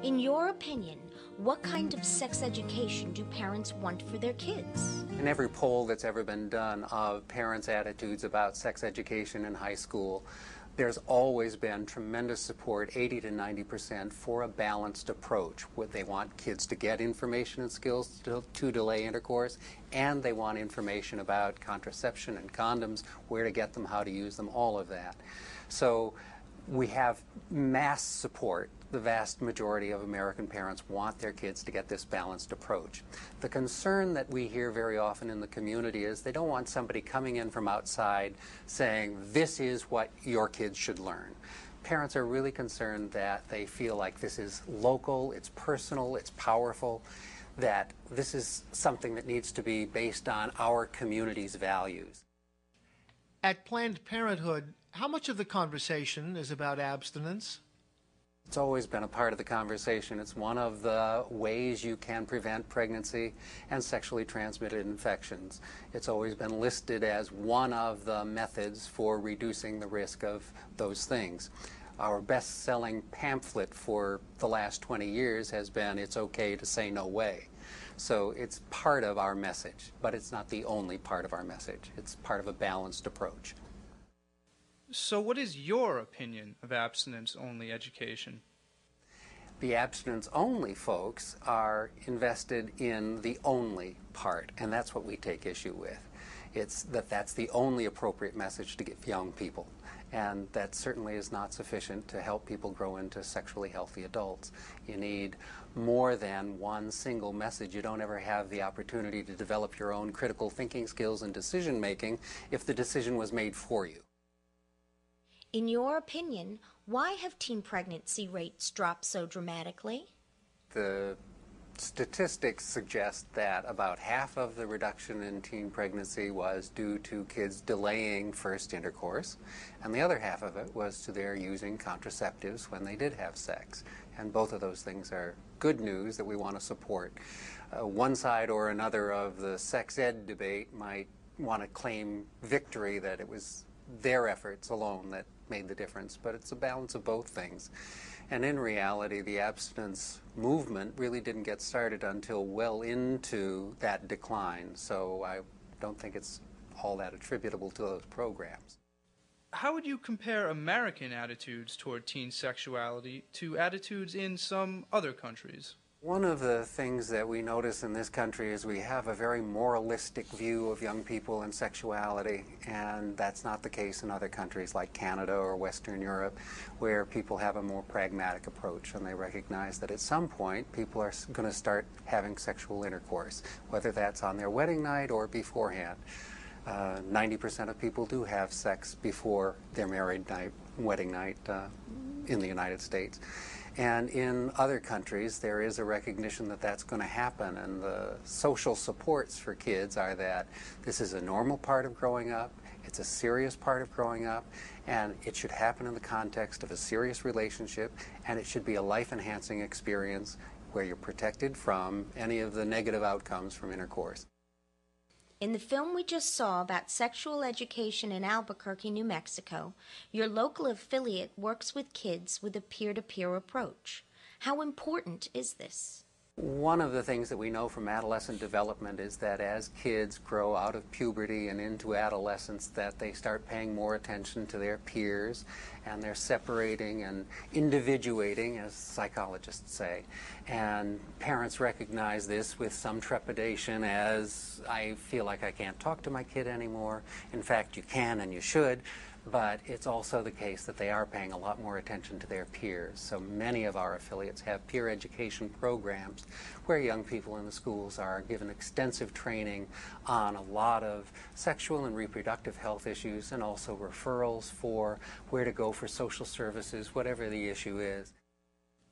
In your opinion, what kind of sex education do parents want for their kids? In every poll that's ever been done of parents' attitudes about sex education in high school, there's always been tremendous support, 80 to 90%, for a balanced approach. What they want kids to get information and skills to delay intercourse, and they want information about contraception and condoms, where to get them, how to use them, all of that. So we have mass support. The vast majority of American parents want their kids to get this balanced approach. The concern that we hear very often in the community is they don't want somebody coming in from outside saying, this is what your kids should learn. Parents are really concerned that they feel like this is local, it's personal, it's powerful, that this is something that needs to be based on our community's values. At Planned Parenthood, how much of the conversation is about abstinence? It's always been a part of the conversation. It's one of the ways you can prevent pregnancy and sexually transmitted infections. It's always been listed as one of the methods for reducing the risk of those things. Our best-selling pamphlet for the last 20 years has been, "It's okay to say no way." So it's part of our message, but it's not the only part of our message. It's part of a balanced approach. So what is your opinion of abstinence-only education? The abstinence-only folks are invested in the only part, and that's what we take issue with. It's that's the only appropriate message to give young people, and that certainly is not sufficient to help people grow into sexually healthy adults. You need more than one single message. You don't ever have the opportunity to develop your own critical thinking skills and decision-making if the decision was made for you. In your opinion, why have teen pregnancy rates dropped so dramatically? The statistics suggest that about half of the reduction in teen pregnancy was due to kids delaying first intercourse, and the other half of it was to their using contraceptives when they did have sex. And both of those things are good news that we want to support. One side or another of the sex ed debate might want to claim victory, that it was their efforts alone that made the difference, but it's a balance of both things. And in reality, the abstinence movement really didn't get started until well into that decline, so I don't think it's all that attributable to those programs. How would you compare American attitudes toward teen sexuality to attitudes in some other countries? One of the things that we notice in this country is we have a very moralistic view of young people and sexuality, and that's not the case in other countries like Canada or Western Europe, where people have a more pragmatic approach, and they recognize that at some point people are going to start having sexual intercourse, whether that's on their wedding night or beforehand. 90% of people do have sex before their married night, wedding night in the United States. And in other countries, there is a recognition that that's going to happen, and the social supports for kids are that this is a normal part of growing up, it's a serious part of growing up, and it should happen in the context of a serious relationship, and it should be a life-enhancing experience where you're protected from any of the negative outcomes from intercourse. In the film we just saw about sexual education in Albuquerque, New Mexico, your local affiliate works with kids with a peer-to-peer approach. How important is this? One of the things that we know from adolescent development is that as kids grow out of puberty and into adolescence, that they start paying more attention to their peers, and they're separating and individuating, as psychologists say. And parents recognize this with some trepidation, as I feel like I can't talk to my kid anymore. In fact, you can and you should. But it's also the case that they are paying a lot more attention to their peers. So many of our affiliates have peer education programs where young people in the schools are given extensive training on a lot of sexual and reproductive health issues, and also referrals for where to go for social services, whatever the issue is.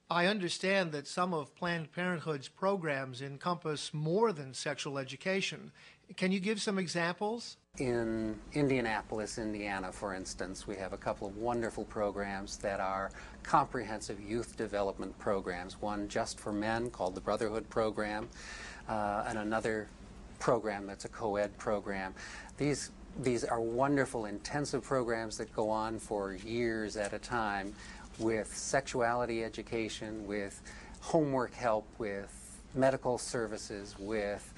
I understand that some of Planned Parenthood's programs encompass more than sexual education. Can you give some examples? In Indianapolis, Indiana, for instance, we have a couple of wonderful programs that are comprehensive youth development programs. One just for men called the Brotherhood Program, and another program that's a co-ed program. These are wonderful, intensive programs that go on for years at a time, with sexuality education, with homework help, with medical services, with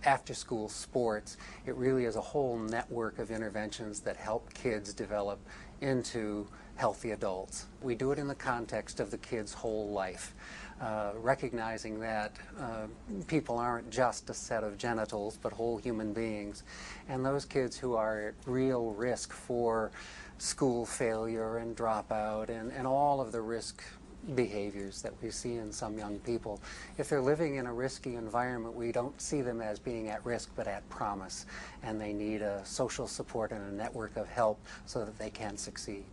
after-school sports. It really is a whole network of interventions that help kids develop into healthy adults. We do it in the context of the kid's whole life, recognizing that people aren't just a set of genitals, but whole human beings. And those kids who are at real risk for school failure and dropout and all of the risk behaviors that we see in some young people. If they're living in a risky environment, we don't see them as being at risk but at promise, and they need a social support and a network of help so that they can succeed.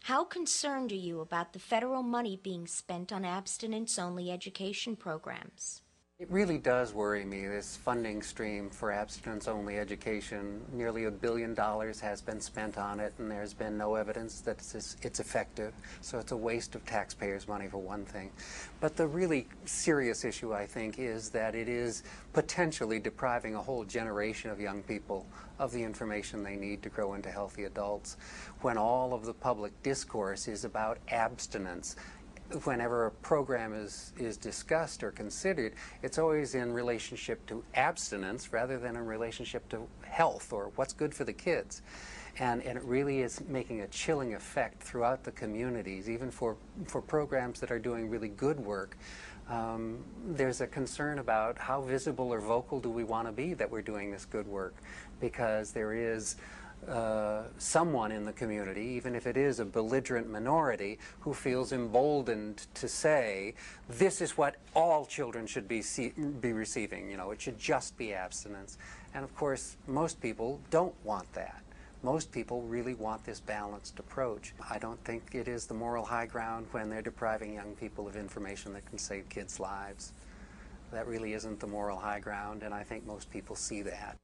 How concerned are you about the federal money being spent on abstinence-only education programs? It really does worry me, this funding stream for abstinence-only education. Nearly $1 billion has been spent on it, and there's been no evidence that it's effective. So it's a waste of taxpayers' money, for one thing. But the really serious issue, I think, is that it is potentially depriving a whole generation of young people of the information they need to grow into healthy adults. When all of the public discourse is about abstinence, whenever a program is discussed or considered, it's always in relationship to abstinence rather than in relationship to health or what's good for the kids. And it really is making a chilling effect throughout the communities, even for programs that are doing really good work. There's a concern about how visible or vocal do we want to be that we're doing this good work, because there is someone in the community, even if it is a belligerent minority, who feels emboldened to say, this is what all children should be receiving. You know, it should just be abstinence. And of course, most people don't want that. Most people really want this balanced approach. I don't think it is the moral high ground when they're depriving young people of information that can save kids' lives. That really isn't the moral high ground, and I think most people see that.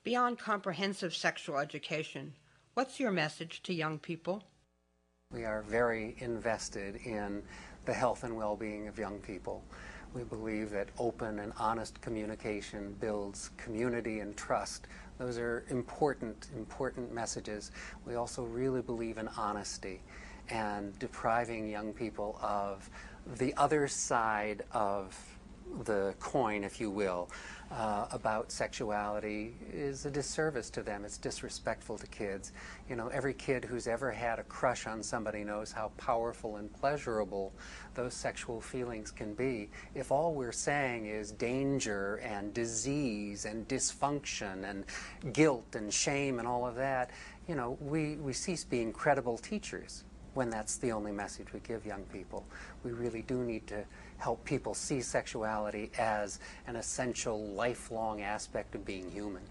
Beyond comprehensive sexual education, what's your message to young people? We are very invested in the health and well-being of young people. We believe that open and honest communication builds community and trust. Those are important messages. We also really believe in honesty and depriving young people of the other side of the coin, if you will, about sexuality is a disservice to them. It's disrespectful to kids. You know, every kid who's ever had a crush on somebody knows how powerful and pleasurable those sexual feelings can be. If all we're saying is danger and disease and dysfunction and guilt and shame and all of that, you know, we cease being credible teachers when that's the only message we give young people. We really do need to help people see sexuality as an essential, lifelong aspect of being human.